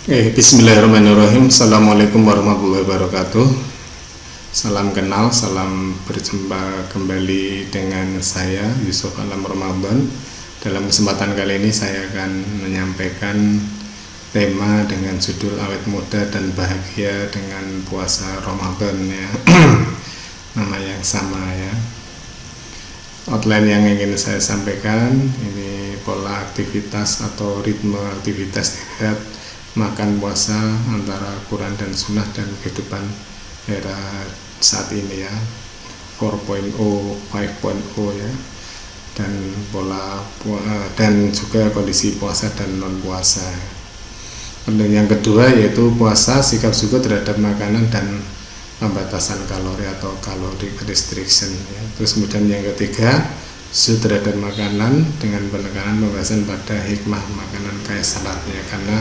Bismillahirrahmanirrahim. Assalamualaikum warahmatullahi wabarakatuh. Salam kenal, salam berjumpa kembali dengan saya Yusuf Alam Ramadan. Dalam kesempatan kali ini saya akan menyampaikan tema dengan judul awet muda dan bahagia dengan puasa Ramadan ya. Nama yang sama ya. Outline yang ingin saya sampaikan ini pola aktivitas atau ritme aktivitas dilihat makan puasa antara Quran dan Sunnah dan kehidupan era saat ini ya, 4.0, 5.0 ya, dan pola dan juga kondisi puasa dan non puasa. Kemudian yang kedua yaitu puasa, sikap syukur terhadap makanan dan pembatasan kalori atau caloric restriction ya. Terus kemudian yang ketiga syukur terhadap makanan dengan penekanan pembahasan pada hikmah makanan kayak salatnya, karena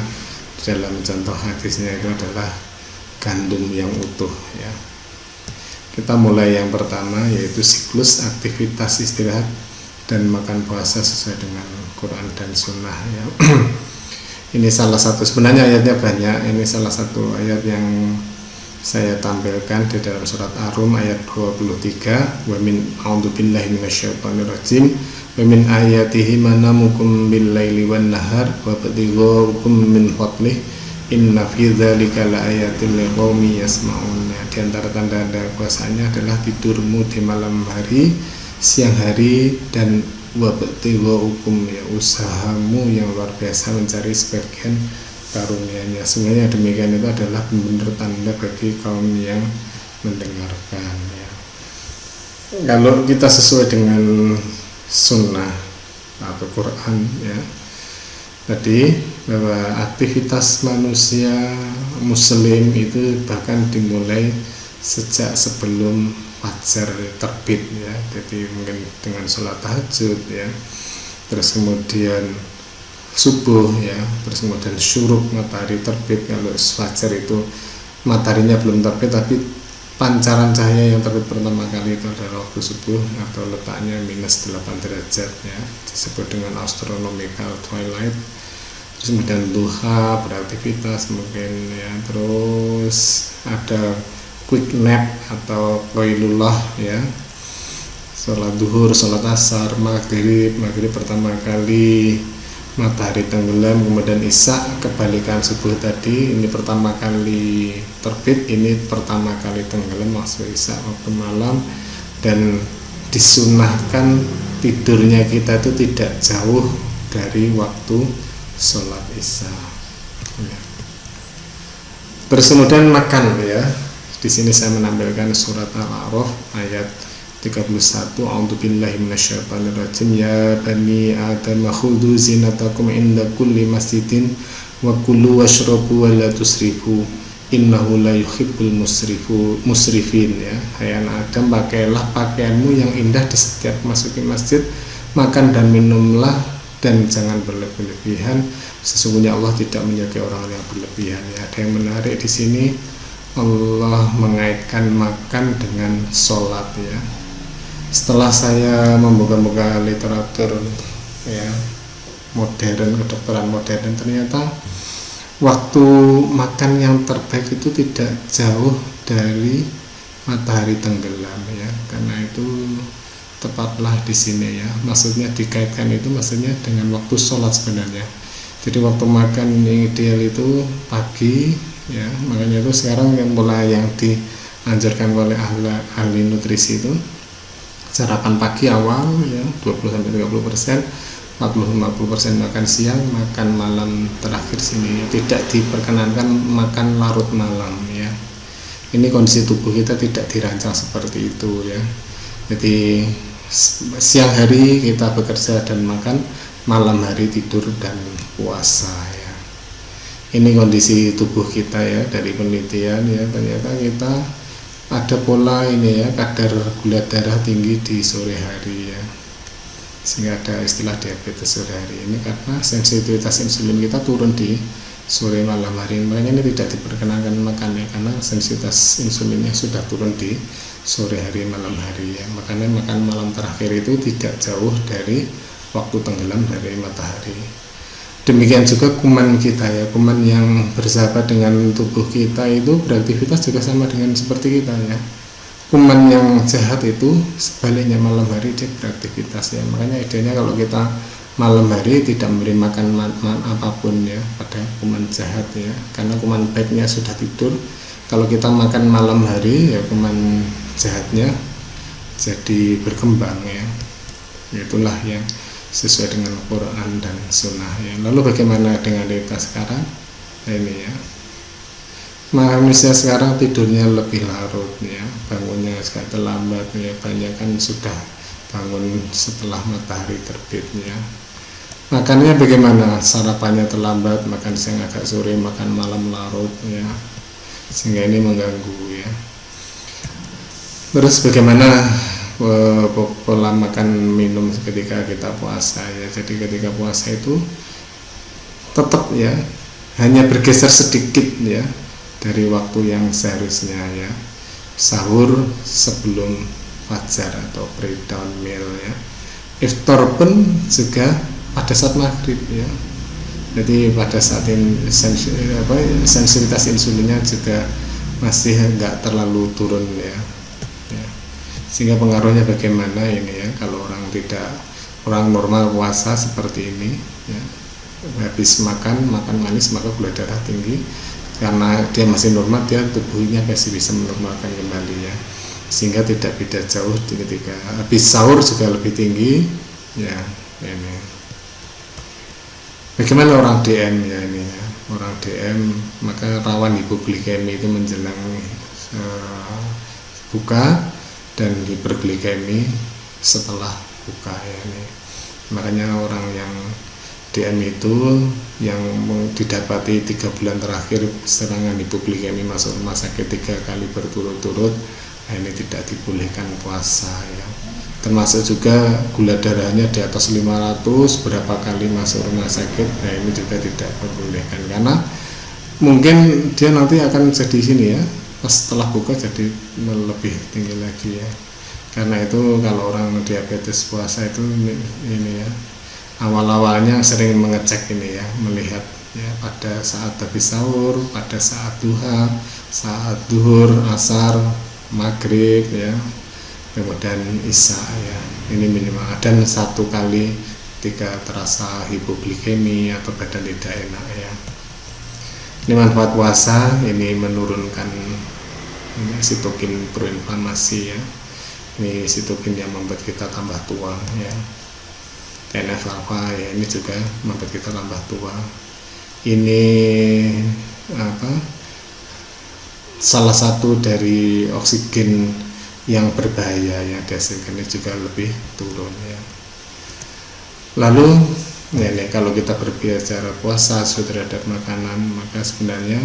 dalam contoh hadisnya itu adalah gandum yang utuh ya. Kita mulai yang pertama yaitu siklus aktivitas istirahat dan makan puasa sesuai dengan Quran dan Sunnah ya. Ini salah satu, sebenarnya ayatnya banyak, ini salah satu ayat yang saya tampilkan di dalam surat Ar-Rum ayat 23, wa min a'udzubillahi minasyaitonirrajim wa min ayatihi manamukum bil-laili wan-nahar wa batighukum min fadlih inna fi dzalika laayatin liqaumin yasma'un. Di antara tanda-tanda puasanya adalah tidurmu di malam hari, siang hari, dan wa batighukum ya, usahamu yang luar biasa mencari sebagian karunia-Nya. Sebenarnya demikian itu adalah benar tanda bagi kaum yang mendengarkan ya. Kalau kita sesuai dengan Sunnah atau Quran ya, tadi bahwa aktivitas manusia muslim itu bahkan dimulai sejak sebelum fajar terbit ya. Jadi mungkin dengan sholat tahajud ya, terus kemudian subuh ya, terus kemudian syuruk matahari terbit. Kalau fajar itu mataharinya belum terbit tapi pancaran cahaya yang terbit pertama kali itu adalah waktu subuh atau letaknya minus 8 derajat ya, disebut dengan astronomical twilight. Terus kemudian duha, beraktivitas mungkin ya, terus ada quick nap atau qailullah ya, sholat duhur, sholat asar, maghrib pertama kali matahari tenggelam, kemudian isya kebalikan subuh tadi, ini pertama kali terbit, ini pertama kali tenggelam maksud isya waktu malam. Dan disunahkan tidurnya kita itu tidak jauh dari waktu sholat isya ya. Terus kemudian makan ya, di sini saya menampilkan surat Al-A'raf ayat 31, a'udzubillahi minasyaitonirrajim, ya bani adam khudhu zinatakum inda kulli masjidin wa kulu washrabu wa la tusrifu innahu la yuhibbul musrifin ya. Hai anak Adam, pakailah pakaianmu yang indah di setiap masuki masjid, makan dan minumlah dan jangan berlebihan, sesungguhnya Allah tidak menyukai orang yang berlebihan ya. Ada yang menarik di sini, Allah mengaitkan makan dengan sholat ya. Setelah saya membuka-buka literatur ya modern, kedokteran modern, ternyata waktu makan yang terbaik itu tidak jauh dari matahari tenggelam ya. Karena itu tepatlah di sini ya, maksudnya dikaitkan itu maksudnya dengan waktu sholat sebenarnya. Jadi waktu makan yang ideal itu pagi ya, makanya itu sekarang yang mulai yang dianjurkan oleh ahli nutrisi itu sarapan pagi awal ya 20-30%, 40-50% makan siang, makan malam terakhir sini. Tidak diperkenankan makan larut malam ya. Ini kondisi tubuh kita tidak dirancang seperti itu ya. Jadi siang hari kita bekerja dan makan, malam hari tidur dan puasa ya. Ini kondisi tubuh kita ya, dari penelitian ya, ternyata kita ada pola ini ya, kadar gula darah tinggi di sore hari ya, sehingga ada istilah diabetes sore hari. Ini karena sensitivitas insulin kita turun di sore malam hari, makanya ini tidak diperkenankan makan ya, karena sensitivitas insulinnya sudah turun di sore hari malam hari ya. Makanya makan malam terakhir itu tidak jauh dari waktu tenggelam dari matahari. Demikian juga kuman kita ya, kuman yang bersahabat dengan tubuh kita itu beraktivitas juga sama dengan seperti kita ya. Kuman yang jahat itu sebaliknya malam hari dia beraktivitas ya. Makanya idenya kalau kita malam hari tidak memberi makan apapun ya pada kuman jahat ya, karena kuman baiknya sudah tidur. Kalau kita makan malam hari ya kuman jahatnya jadi berkembang ya. Itulah yang sesuai dengan Quran dan Sunnah ya. Lalu bagaimana dengan kita sekarang? Nah, ini ya, manusia sekarang tidurnya lebih larut ya, bangunnya agak terlambat ya, banyak kan sudah bangun setelah matahari terbitnya. Makannya bagaimana? Sarapannya terlambat, makan siang agak sore, makan malam larut ya, sehingga ini mengganggu ya. Terus bagaimana pola makan minum ketika kita puasa ya. Jadi ketika puasa itu tetap ya hanya bergeser sedikit ya dari waktu yang seharusnya ya, sahur sebelum fajar atau pre-dawn meal ya, iftar pun juga pada saat maghrib ya. Jadi pada saat sensitivitas insulinnya juga masih enggak terlalu turun ya. Sehingga pengaruhnya bagaimana ini ya, kalau orang normal puasa seperti ini ya, habis makan manis maka gula darah tinggi, karena dia masih normal, dia tubuhnya masih bisa menormalkan kembali ya, sehingga tidak beda jauh ketika habis sahur juga lebih tinggi ya. Ini bagaimana orang DM ya, ini ya, orang DM maka rawan hipoglikemi itu menjelang buka dan hiperglikemi setelah buka ya ini. Makanya orang yang DM itu yang didapati 3 bulan terakhir serangan hipoglikemi masuk rumah sakit 3 kali berturut-turut, nah ini tidak dibolehkan puasa ya. Termasuk juga gula darahnya di atas 500 berapa kali masuk rumah sakit, nah ini juga tidak dibolehkan, karena mungkin dia nanti akan jadi sini ya, setelah buka jadi lebih tinggi lagi ya. Karena itu kalau orang diabetes puasa itu ini ya, awal-awalnya sering mengecek ini ya, melihat ya pada saat habis sahur, pada saat duha, saat duhur, asar, maghrib ya, kemudian isya ya, ini minimal. Dan 1 kali ketika terasa hipoglikemi atau badan tidak enak ya. Ini manfaat puasa, ini menurunkan ini sitokin proinflamasi ya. Ini sitokin yang membuat kita tambah tua ya. TNF alpha ya, ini juga membuat kita tambah tua. Ini salah satu dari oksigen yang berbahaya yang dihasilkan ini juga lebih turun ya. Lalu ini kalau kita berbicara puasa terhadap makanan, maka sebenarnya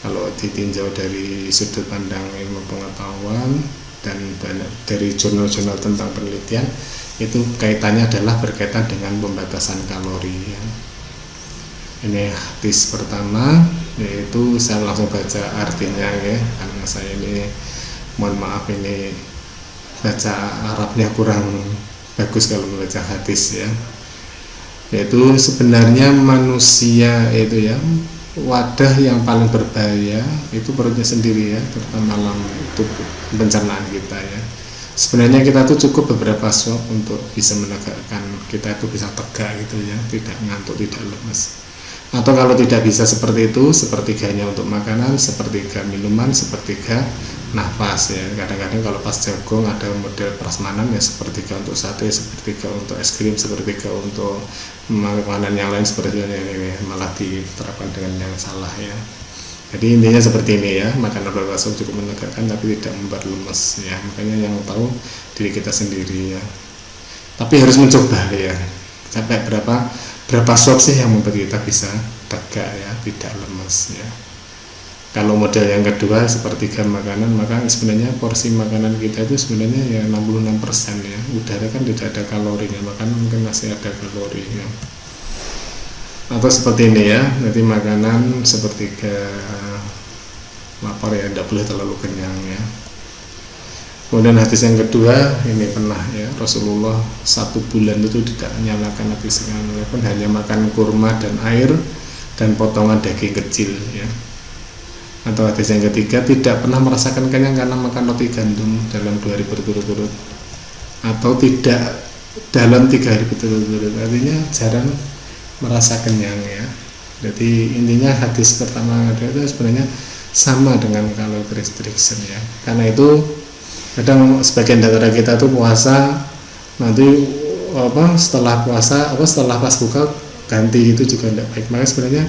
kalau ditinjau dari sudut pandang ilmu pengetahuan dan dari jurnal-jurnal tentang penelitian, itu kaitannya adalah berkaitan dengan pembatasan kalori ya. Ini hadis pertama, yaitu saya langsung baca artinya ya, karena saya ini mohon maaf ini baca Arabnya kurang bagus kalau membaca hadis ya. Yaitu sebenarnya manusia itu ya, wadah yang paling berbahaya itu perutnya sendiri ya, terutama dalam pencernaan kita ya. Sebenarnya kita tuh cukup beberapa swab untuk bisa menegakkan kita itu bisa tegak gitu ya, tidak ngantuk, tidak lemas. Atau kalau tidak bisa seperti itu, sepertiganya untuk makanan, sepertiga minuman, sepertiga nafas ya. Kadang-kadang kalau pas jagung ada model prasmanan ya, sepertiga untuk sate, sepertiga untuk es krim, sepertiga untuk makanan yang lain, seperti ini malah diterapkan dengan yang salah ya. Jadi intinya seperti ini ya, makan berbaso cukup menegakkan tapi tidak membuat lemes ya. Makanya yang tahu diri kita sendiri ya. Tapi harus mencoba ya. Sampai berapa swab sih yang membuat kita bisa tegak ya, tidak lemes ya. Kalau model yang kedua sepertiga makanan, maka sebenarnya porsi makanan kita itu sebenarnya ya 66% ya. Udara kan tidak ada kalorinya, makanan mungkin masih ada kalorinya. Atau seperti ini ya, nanti makanan sepertiga lapar ya, tidak boleh terlalu kenyang ya. Kemudian hadis yang kedua, ini pernah ya, Rasulullah 1 bulan itu tidak menyalakan api sekali, pun hanya makan kurma dan air dan potongan daging kecil ya. Atau hadis yang ketiga, tidak pernah merasakan kenyang karena makan roti gandum dalam 2 hari berturut-turut, atau tidak dalam 3 hari berturut-turut, artinya jarang merasa kenyang ya. Jadi intinya hadis pertama itu sebenarnya sama dengan calorie restriction ya. Karena itu kadang sebagian dari kita tuh puasa nanti setelah puasa setelah pas buka ganti, itu juga tidak baik. Makanya sebenarnya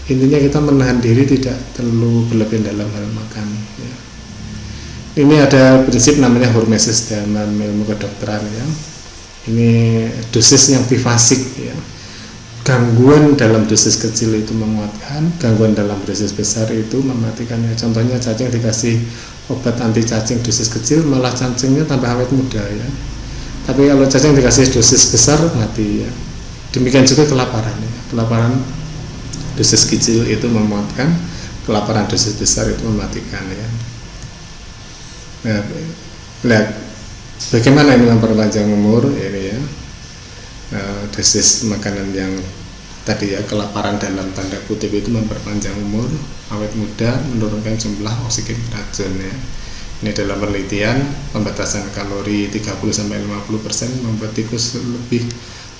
intinya kita menahan diri, tidak terlalu berlebihan dalam hal makan ya. Ini ada prinsip namanya hormesis dalam ilmu kedokteran ya. Ini dosis yang bifasik ya. Gangguan dalam dosis kecil itu menguatkan, gangguan dalam dosis besar itu mematikan ya. Contohnya cacing dikasih obat anti cacing dosis kecil, malah cacingnya tambah awet muda ya. Tapi kalau cacing dikasih dosis besar mati ya. Demikian juga kelaparan ya. Kelaparan dosis kecil itu memuatkan, kelaparan dosis besar itu mematikan ya. Nah, lihat bagaimana ini memperpanjang umur ini ya. Dosis makanan yang tadi ya, kelaparan dalam tanda kutip itu memperpanjang umur, awet muda, menurunkan jumlah oksigen beracun ya. Ini dalam penelitian pembatasan kalori 30-50% membuat tikus lebih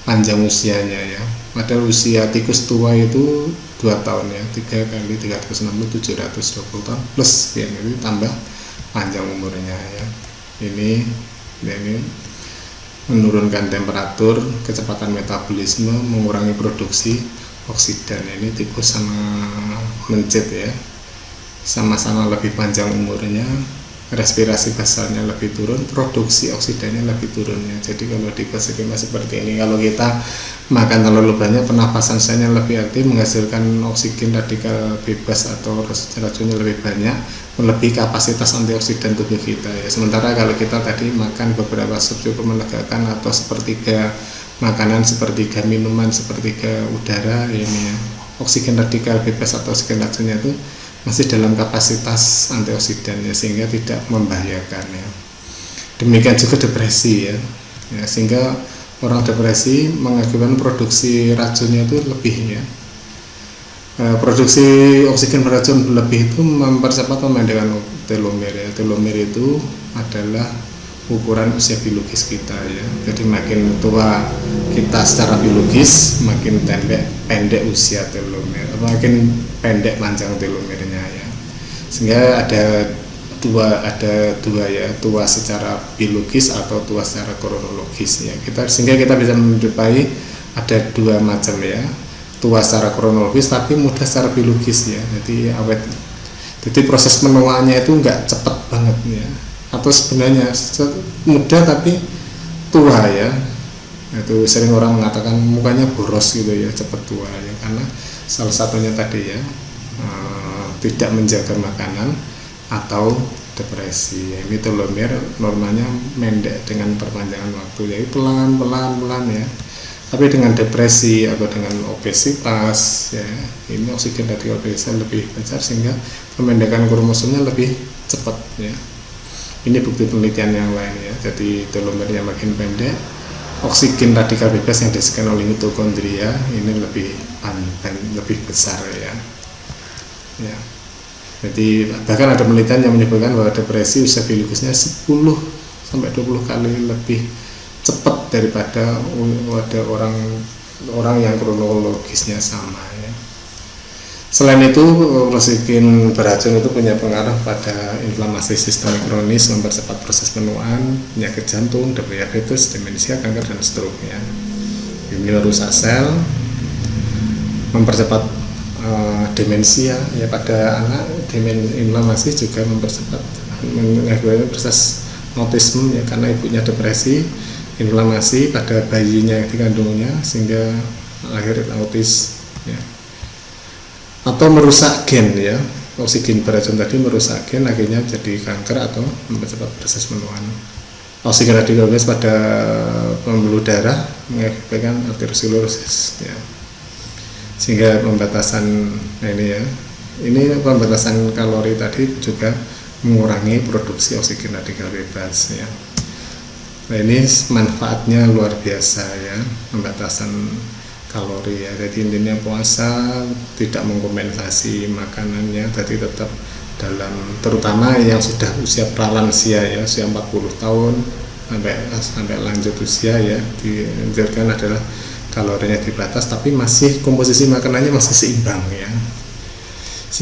panjang usianya ya. Padahal usia tikus tua itu 2 tahun ya, 3 kali 360 720 tahun plus yang itu tambah panjang umurnya ya. Ini menurunkan temperatur, kecepatan metabolisme, mengurangi produksi oksidan. Ini tikus sama mencit ya, sama-sama lebih panjang umurnya, respirasi basalnya lebih turun, produksi oksidannya lebih turun ya. Jadi kalau di skema seperti ini, kalau kita makan terlalu banyak, pernapasan saya lebih aktif, menghasilkan oksigen radikal bebas atau racunnya lebih banyak, melebihi kapasitas antioksidan tubuh kita ya. Sementara kalau kita tadi makan beberapa cukup melegakan, atau sepertiga makanan, sepertiga minuman, sepertiga udara ini ya, oksigen radikal bebas atau oksigen racunnya itu masih dalam kapasitas antioksidan ya, sehingga tidak membahayakan ya. Demikian juga depresi ya, sehingga orang depresi mengakibatkan produksi racunnya itu lebih ya. Produksi oksigen beracun lebih itu mempercepat pemendekakan telomer ya. Telomer itu adalah ukuran usia biologis kita ya. Jadi makin tua kita secara biologis, makin pendek usia telomer, makin pendek panjang telomernya ya. Sehingga ada dua ya, tua secara biologis atau tua secara kronologis ya. Sehingga kita bisa menjumpai ada 2 macam ya. Tua secara kronologis tapi muda secara biologis ya. Jadi awet. Jadi proses menuanya itu enggak cepat banget ya. Atau sebenarnya muda tapi tua ya. Itu sering orang mengatakan mukanya boros gitu ya, cepat tua ya, karena salah satunya tadi ya, tidak menjaga makanan atau depresi. Ini telomer normanya pendek dengan perpanjangan waktu, jadi pelan ya. Tapi dengan depresi atau dengan obesitas ya, ini oksigen radikal bebas lebih besar, sehingga pemendekan kromosomnya lebih cepat ya. Ini bukti penelitian yang lain ya. Jadi telomernya makin pendek, oksigen radikal bebas yang dihasilkan oleh mitokondria ini lebih besar ya. Jadi bahkan ada penelitian yang menyebutkan bahwa depresi usia biologisnya 10-20 kali lebih cepat daripada ada orang yang kronologisnya sama ya. Selain itu, oksigen beracun itu punya pengaruh pada inflamasi sistem kronis, mempercepat proses penuaan, penyakit jantung, diabetes, demensia, kanker, dan seterusnya. Ini merusak sel, mempercepat demensia ya pada anak. Inflamasi juga mempercepat proses autisme ya, karena ibunya depresi, inflamasi pada bayinya yang dikandungnya sehingga lahir autis ya. Atau merusak gen ya, oksigen beracun tadi merusak gen, akhirnya jadi kanker atau mempercepat proses penuaan. Oksigen radikal bebas pada pembuluh darah mengakibatkan arteriosklerosis ya. Sehingga pembatasan ini ya, ini pembatasan kalori tadi juga mengurangi produksi oksigen radikal bebas ya. Nah, ini manfaatnya luar biasa ya, pembatasan kalori ya. Jadi intinya puasa tidak mengkompensasi makanannya, jadi tetap dalam, terutama yang sudah usia pralansia ya, usia 40 tahun sampai lanjut usia ya, dianjurkan adalah kalorinya dibatas tapi masih komposisi makanannya masih seimbang ya.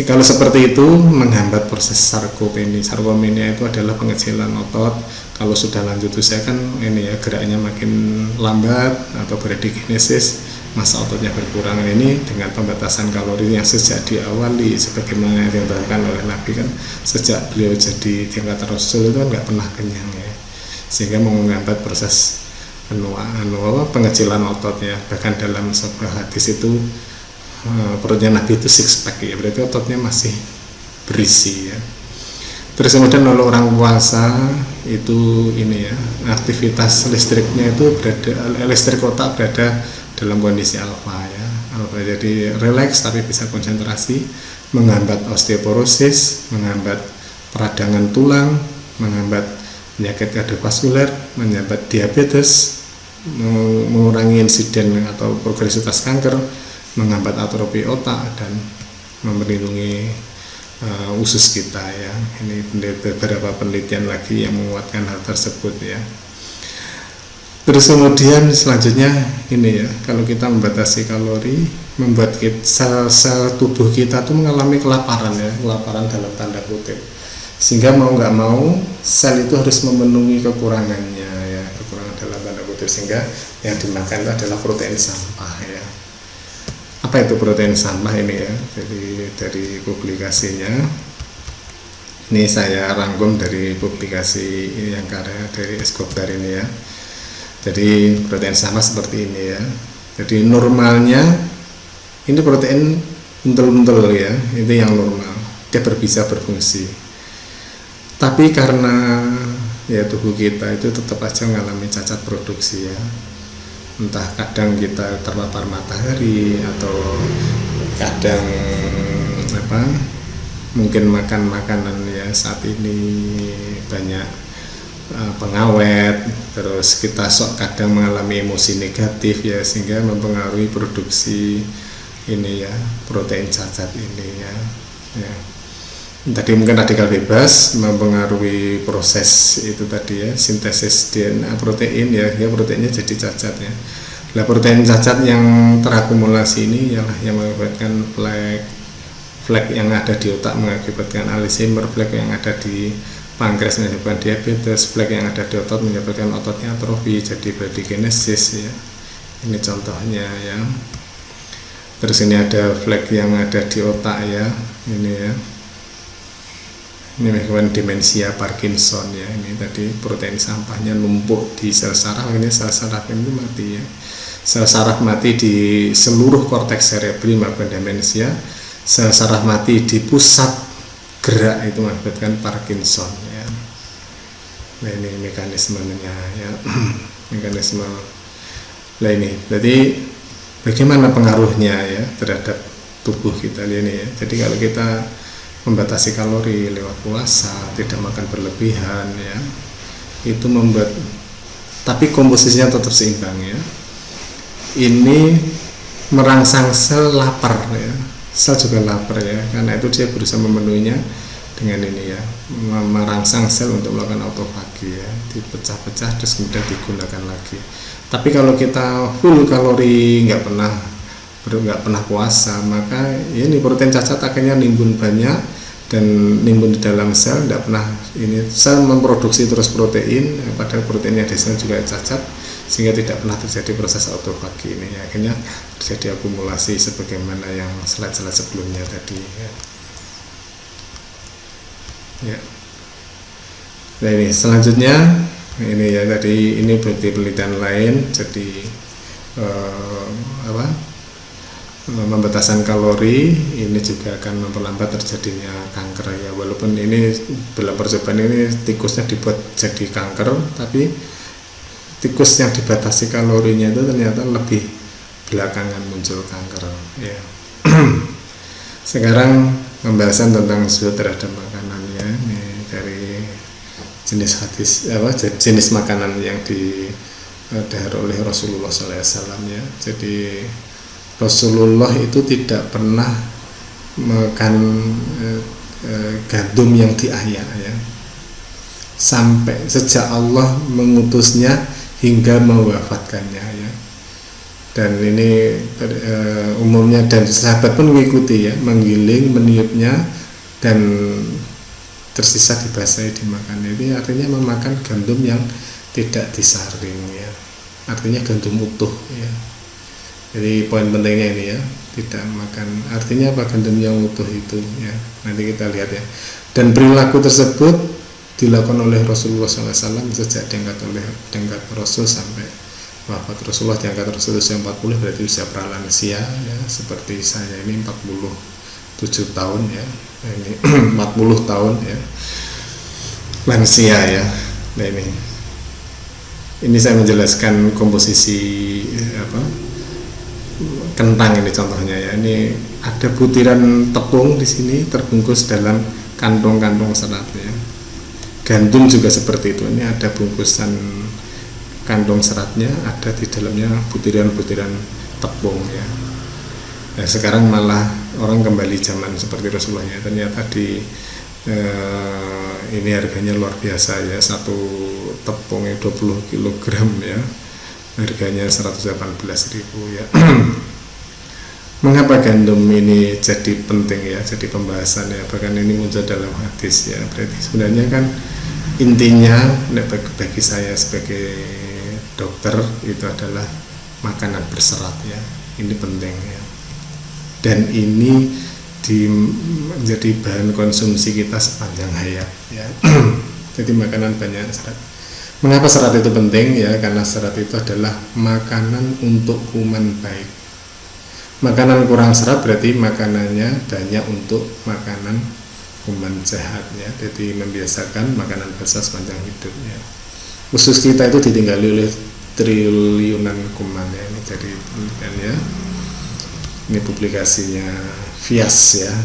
Kalau seperti itu menghambat proses sarkopenia. Sarkopenia itu adalah pengecilan otot. Kalau sudah lanjut usia kan ini ya, geraknya makin lambat atau bradikinesis, masa ototnya berkurang. Ini dengan pembatasan kalori yang sejak diawali sebagaimana yang dikatakan oleh Nabi kan, sejak beliau jadi diangkat Rasul itu kan nggak pernah kenyang ya, sehingga menghambat proses pengecilan otot ya. Bahkan dalam sebuah hadis itu perutnya Nabi itu six pack ya, berarti ototnya masih berisi ya. Terus kemudian kalau orang puasa itu ini ya, aktivitas listriknya itu listrik otak berada dalam kondisi alfa ya, alfa, jadi rileks tapi bisa konsentrasi, menghambat osteoporosis, menghambat peradangan tulang, menghambat penyakit kardiovaskuler, menghambat diabetes, mengurangi insiden atau progresivitas kanker, menghambat atrofi otak, dan melindungi usus kita ya. Ini beberapa penelitian lagi yang menguatkan hal tersebut ya. Terus kemudian selanjutnya ini ya, kalau kita membatasi kalori, membuat sel-sel tubuh kita tuh mengalami kelaparan ya, kelaparan dalam tanda kutip, sehingga mau nggak mau sel itu harus memenuhi kekurangannya ya, kekurangan dalam tanda kutip, sehingga yang dimakan itu adalah protein sampah ya. Apa itu protein sampah ini ya? Jadi dari publikasinya ini saya rangkum dari publikasi yang karya dari Escobar ini ya. Jadi protein sampah seperti ini ya. Jadi normalnya ini protein untel-untel ya, itu yang normal, dia bisa berfungsi. Tapi karena ya tubuh kita itu tetap aja mengalami cacat produksi ya. Entah kadang kita terpapar matahari atau kadang mungkin makan makanan ya saat ini banyak pengawet, terus kita kadang mengalami emosi negatif ya, sehingga mempengaruhi produksi ini ya, protein cacat ini ya. Tadi mungkin radikal bebas mempengaruhi proses itu tadi ya, sintesis DNA protein ya, proteinnya jadi cacat ya. Nah, protein cacat yang terakumulasi ini ialah yang mengakibatkan flek yang ada di otak mengakibatkan Alzheimer, flek yang ada di pankreas menyebabkan diabetes, flek yang ada di otot menyebabkan ototnya atrofi jadi bradykinesis ya. Ini contohnya ya. Terus ini ada flek yang ada di otak ya, ini ya. Ini menyebabkan demensia Parkinson ya. Ini tadi protein sampahnya numpuk di sel saraf, ini sel saraf ini mati ya. Sel saraf mati di seluruh korteks cerebri menyebabkan demensia. Sel saraf mati di pusat gerak itu mengakibatkan Parkinson ya. Nah, ini mekanismenya ya. Mekanisme. Nah, ini jadi bagaimana pengaruhnya ya terhadap tubuh kita ini ya. Jadi kalau kita membatasi kalori lewat puasa, tidak makan berlebihan ya, itu membuat, tapi komposisinya tetap seimbang ya. Ini merangsang sel lapar ya, sel juga lapar ya, karena itu dia berusaha memenuhinya dengan ini ya, merangsang sel untuk melakukan autofagi ya, dipecah-pecah terus kemudian digunakan lagi. Tapi kalau kita full kalori, nggak pernah puasa, maka ini protein cacat akhirnya nimbun banyak dan nimbun di dalam sel, tidak pernah ini sel memproduksi terus protein, padahal proteinnya di sel juga cacat, sehingga tidak pernah terjadi proses autofagi ini. Akhirnya terjadi akumulasi sebagaimana yang slide-slide sebelumnya tadi ya. Ya. Nah, ini selanjutnya ini ya, tadi ini bukti penelitian lain. Jadi pembatasan kalori ini juga akan memperlambat terjadinya kanker ya. Walaupun ini dalam percobaan ini tikusnya dibuat jadi kanker, tapi tikus yang dibatasi kalorinya itu ternyata lebih belakangan muncul kanker ya. Sekarang pembahasan tentang zat terhadap makanan ya. jenis hadis jenis makanan yang didahar oleh Rasulullah SAW ya. Jadi Rasulullah itu tidak pernah makan gandum yang diayak ya, sampai sejak Allah mengutusnya hingga mewafatkannya ya. Dan ini umumnya, dan sahabat pun mengikuti ya, menggiling, meniupnya, dan tersisa dibasahi dimakan. Ini artinya memakan gandum yang tidak disaring ya, artinya gandum utuh ya. Jadi poin pentingnya ini ya, tidak makan, artinya apa gandum yang utuh itu ya, nanti kita lihat ya. Dan perilaku tersebut dilakukan oleh Rasulullah SAW sejak diangkat Rasul sampai wafat. Rasulullah diangkat Rasul usia 40, berarti usia pralansia ya, seperti saya ini 47 tahun ya, ini 40 tahun ya, lansia ya. Nah ini saya menjelaskan komposisi kentang ini contohnya ya. Ini ada butiran tepung di sini terbungkus dalam kantong-kantong serat ya. Gandum juga seperti itu. Ini ada bungkusan kantong seratnya, ada di dalamnya butiran-butiran tepung ya. Nah, sekarang malah orang kembali zaman seperti Rasulullah ya. Ternyata ini harganya luar biasa ya. Satu tepungnya 20 kg ya. Harganya 118.000 ya. Mengapa gandum ini jadi penting ya, jadi pembahasan ya, bahkan ini muncul dalam hadis ya. Berarti sebenarnya kan intinya bagi saya sebagai dokter itu adalah makanan berserat ya, ini penting ya, dan ini menjadi bahan konsumsi kita sepanjang hayat ya. Jadi makanan banyak serat. Mengapa serat itu penting ya? Karena serat itu adalah makanan untuk kuman baik. Makanan kurang serat berarti makanannya banyak untuk makanan kuman jahat ya. Jadi membiasakan makanan basah sepanjang hidup ya. Usus kita itu ditinggali oleh triliunan kuman ya. Ini jadi penelitian ya. Ini publikasinya Vias ya.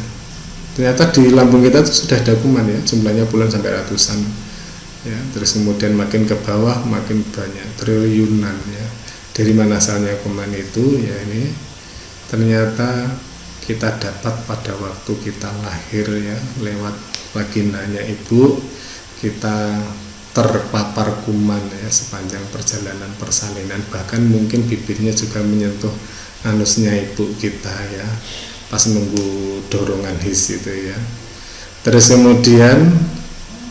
Ternyata di lambung kita itu sudah ada kuman ya, jumlahnya puluhan sampai ratusan ya. Terus kemudian makin ke bawah makin banyak, triliunan ya. Dari mana asalnya kuman itu ya? Ini ternyata kita dapat pada waktu kita lahir ya, lewat vaginanya ibu kita terpapar kuman ya sepanjang perjalanan persalinan, bahkan mungkin bibirnya juga menyentuh anusnya ibu kita ya, pas nunggu dorongan his itu ya. Terus kemudian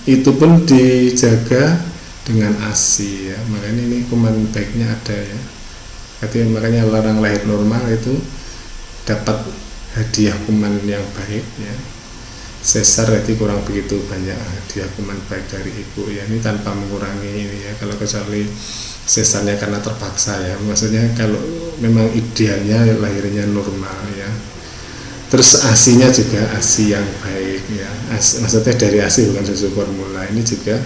itu pun dijaga dengan ASI ya, makanya ini kuman baiknya ada ya. Artinya makanya orang lahir normal itu dapat hadiah kuman yang baik ya. Sesar berarti kurang begitu banyak hadiah kuman baik dari ibu ya. Ini tanpa mengurangi ini ya, kalau kecuali sesarnya karena terpaksa ya, maksudnya kalau memang idealnya lahirnya normal ya. Terus ASInya juga ASI yang baik ya, maksudnya dari ASI bukan susu formula. Ini juga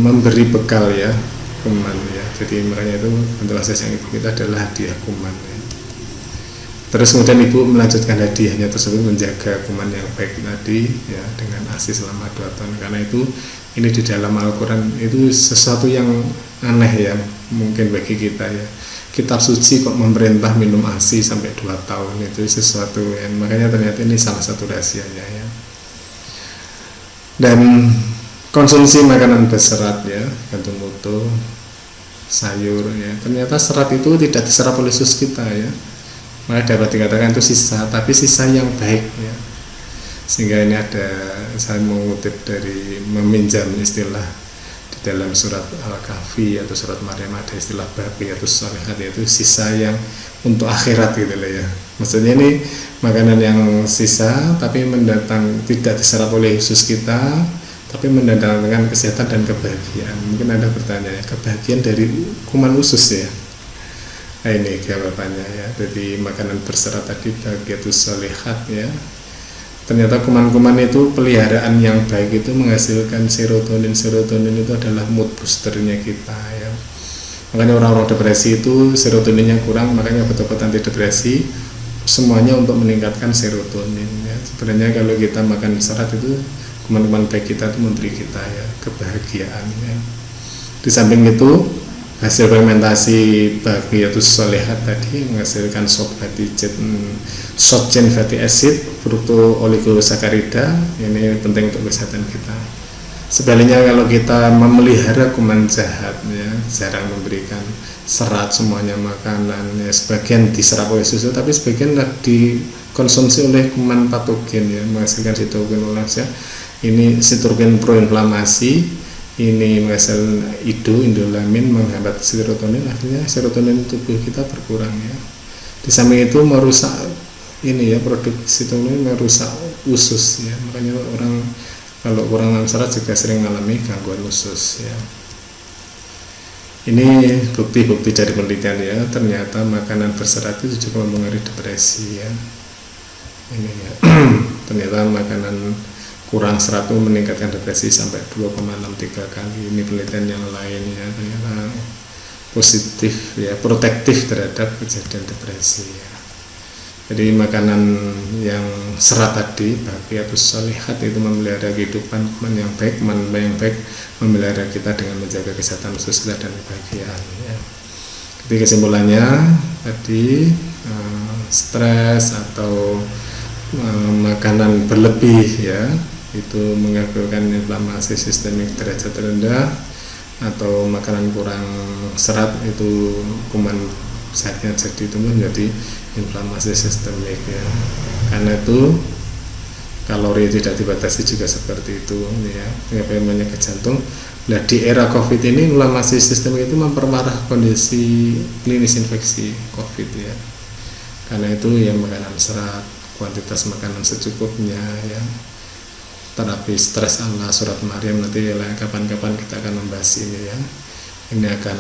memberi bekal ya kuman ya. Jadi makanya itu ventilasi yang ibu kita adalah hadiah kuman ya. Terus kemudian ibu melanjutkan hadiahnya tersebut menjaga kuman yang baik tadi ya dengan ASI selama 2 tahun. Karena itu ini di dalam Al-Quran itu sesuatu yang aneh ya mungkin bagi kita ya. Kitab suci kok memerintah minum ASI sampai 2 tahun, itu sesuatu yang makanya ternyata ini salah satu rahasianya ya. Dan konsumsi makanan berserat ya, gandum utuh, sayur ya, ternyata serat itu tidak diserap oleh usus kita ya. Maka dapat dikatakan itu sisa, tapi sisa yang baik ya. Sehingga ini ada, saya mengutip dari, meminjam istilah di dalam surat Al-Kahfi atau surat Maryam, ada istilah baqiyatus shalihat, yaitu sisa yang untuk akhirat gitu lah ya. Maksudnya ini makanan yang sisa tapi tidak diserap oleh usus kita, tapi mendatangkan kesehatan dan kebahagiaan. Mungkin Anda bertanya ya, kebahagiaan dari kuman usus ya. Nah, ini jawabannya ya. Jadi makanan berserat tadi baqiyatus shalihat ya. Ternyata kuman-kuman itu peliharaan yang baik itu menghasilkan serotonin. Serotonin itu adalah mood boosternya kita ya. Makanya orang-orang depresi itu serotoninnya kurang, makanya obat-obat anti depresi semuanya untuk meningkatkan serotonin ya. Sebenarnya kalau kita makan serat itu teman-teman baik kita itu memberi kita ya kebahagiaan ya. Di samping itu hasil fermentasi Baqiyatus Shalihat tadi menghasilkan short chain fatty acid, fructooligosaccharides. Ini penting untuk kesehatan kita. Sebaliknya kalau kita memelihara kuman jahat ya, jarang memberikan serat semuanya makanan ya, sebagian diserap oleh susu tapi sebagian dikonsumsi oleh kuman patogen ya, menghasilkan sitokin. Ini sitokin proinflamasi, ini menghasilkan indolamin menghambat serotonin, akhirnya serotonin tubuh kita berkurang ya. Di samping itu merusak ini ya, produk sitokin merusak usus ya, makanya orang kalau kurang serat juga sering mengalami gangguan usus ya. Ini bukti-bukti dari penelitian ya, ternyata makanan berserat itu juga mempengaruhi depresi ya. Ini ya, ternyata makanan kurang serat itu meningkatkan depresi sampai 2,63 kali. Ini penelitian yang lain ya, ternyata positif ya, protektif terhadap kejadian depresi ya. Jadi makanan yang serat tadi, Baqiyatus Shalihat itu memelihara kehidupan yang baik, memelihara kita dengan menjaga kesehatan usus kita dan kebahagiaan ya. Jadi kesimpulannya tadi stres atau makanan berlebih ya, itu mengakibatkan inflamasi sistemik derajat rendah, atau makanan kurang serat itu kuman saatnya jadi tumbuh menjadi inflamasi sistemik ya. Karena itu kalori tidak dibatasi juga seperti itu ya, menyebabkan penyakit jantung. Nah di era COVID ini inflamasi sistemik itu memperparah kondisi klinis infeksi COVID ya. Karena itu ya makanan serat, kuantitas makanan secukupnya ya. Terapi stres ala surat Maryam, nanti ya, kapan-kapan kita akan membahas ini ya. Ini akan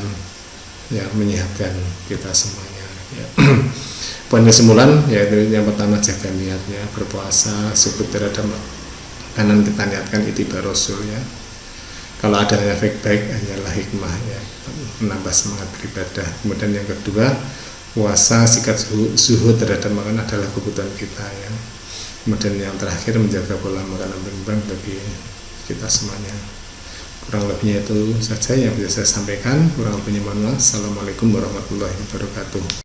ya menyehatkan kita semuanya ya. Poin kesimpulan yaitu yang pertama, jaga niatnya, berpuasa syukur terhadap makanan kita niatkan ittiba Rasul ya. Kalau ada efek baik hanyalah hikmah ya, menambah semangat beribadah. Kemudian yang kedua, puasa sikat zuhud terhadap makanan adalah kebutuhan kita ya. Kemudian yang terakhir, menjaga pola makanan berimbang bagi kita semuanya. Kurang lebihnya itu saja yang bisa saya sampaikan. Kurang lebihnya mohon maaf. Assalamualaikum warahmatullahi wabarakatuh.